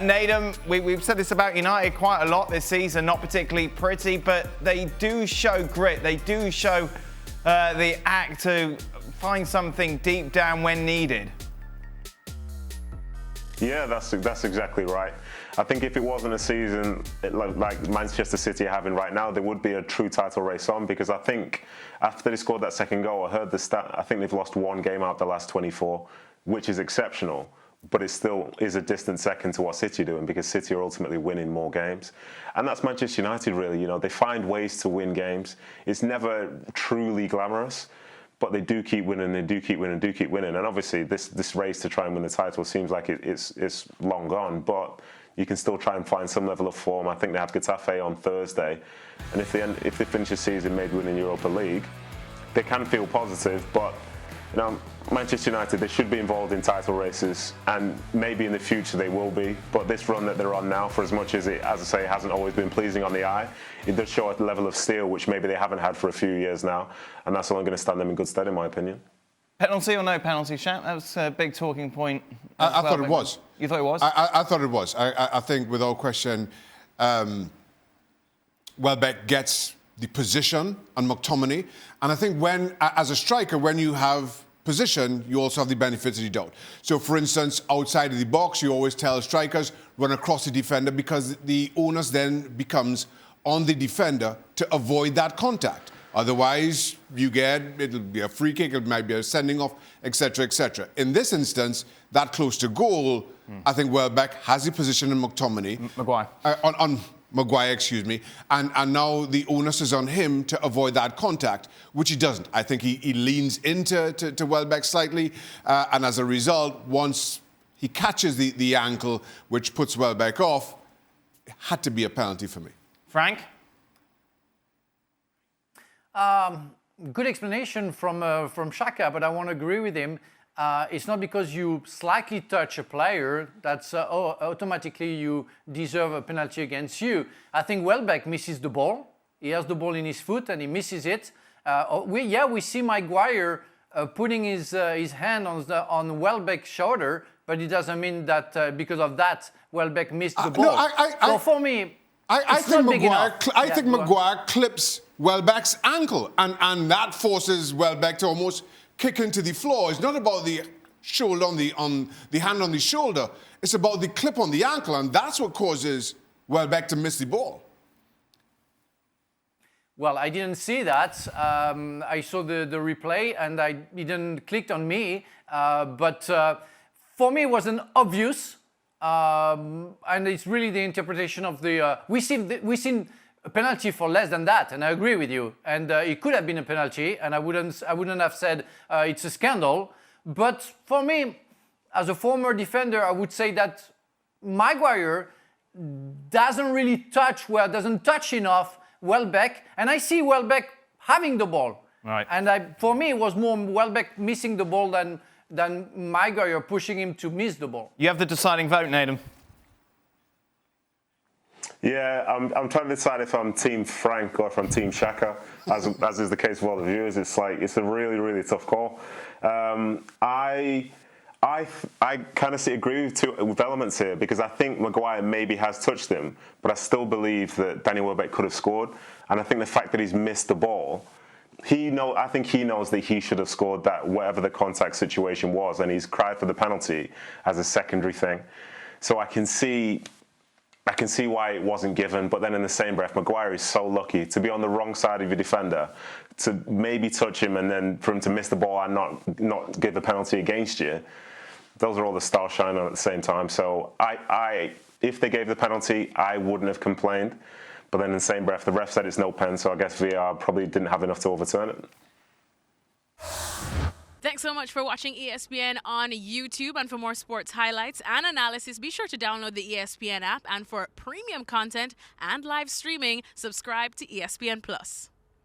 Nedum, we've said this about United quite a lot this season, not particularly pretty, but they do show grit. They do show the act to find something deep down when needed. Yeah, that's exactly right. I think if it wasn't a season like Manchester City are having right now, there would be a true title race on, because I think after they scored that second goal, I heard the stat, I think they've lost one game out of the last 24, which is exceptional. But it still is a distant second to what City are doing, because City are ultimately winning more games. And that's Manchester United, really. You know, they find ways to win games. It's never truly glamorous, but they do keep winning, they do keep winning, do keep winning. And obviously, this race to try and win the title seems like it's long gone, but you can still try and find some level of form. I think they have Getafe on Thursday. And if they finish the season maybe winning Europa League, they can feel positive, but you know, Manchester United, they should be involved in title races, and maybe in the future they will be. But this run that they're on now, for as much as it, as I say, hasn't always been pleasing on the eye, it does show a level of steel which maybe they haven't had for a few years now, and that's only going to stand them in good stead, in my opinion. Penalty or no penalty, Shaq? That was a big talking point. I thought it was. You thought it was? I thought it was. I think, without question, Welbeck gets the position on McTominay. And I think when, as a striker, when you have position, you also have the benefits of the doubt. So, for instance, outside of the box, you always tell strikers, run across the defender, because the onus then becomes on the defender to avoid that contact. Otherwise, it'll be a free kick, it might be a sending off, etc., etc. In this instance, that close to goal, I think Welbeck has the position in McTominay. Maguire. On Maguire, excuse me. And now the onus is on him to avoid that contact, which he doesn't. I think he leans into Welbeck slightly, and as a result, once he catches the ankle, which puts Welbeck off, it had to be a penalty for me. Frank? Good explanation from Shaka, but I want to agree with him. It's not because you slightly touch a player that's automatically you deserve a penalty against you. I think Welbeck misses the ball. He has the ball in his foot and he misses it. We see Maguire putting his hand on Welbeck's shoulder, but it doesn't mean that because of that Welbeck missed the ball. So for me, I think Maguire clips Welbeck's ankle, and that forces Welbeck to almost kick into the floor. It's not about the shoulder on the hand on the shoulder. It's about the clip on the ankle, and that's what causes Welbeck to miss the ball. Well, I didn't see that. I saw the replay, and it didn't click on me. But for me, it wasn't obvious. And it's really the interpretation of the... We've seen a penalty for less than that, and I agree with you. And it could have been a penalty, and I wouldn't have said it's a scandal. But for me, as a former defender, I would say that Maguire doesn't touch enough Welbeck, and I see Welbeck having the ball. Right. And for me, it was more Welbeck missing the ball than Maguire pushing him to miss the ball. You have the deciding vote, Nedum. Yeah, I'm trying to decide if I'm Team Frank or if I'm Team Shaka, as is the case with all the viewers. It's a really, really tough call. I kind of agree with elements here, because I think Maguire maybe has touched him, but I still believe that Danny Welbeck could have scored. And I think the fact that he's missed the ball, I think he knows that he should have scored that, whatever the contact situation was, and he's cried for the penalty as a secondary thing. So I can see why it wasn't given, but then in the same breath, Maguire is so lucky to be on the wrong side of your defender, to maybe touch him, and then for him to miss the ball and not give a penalty against you. Those are all the stars shining on at the same time. So if they gave the penalty, I wouldn't have complained. But then in the same breath, the ref said it's no pen, so I guess VAR probably didn't have enough to overturn it. Thanks so much for watching ESPN on YouTube. And for more sports highlights and analysis, be sure to download the ESPN app. And for premium content and live streaming, subscribe to ESPN+.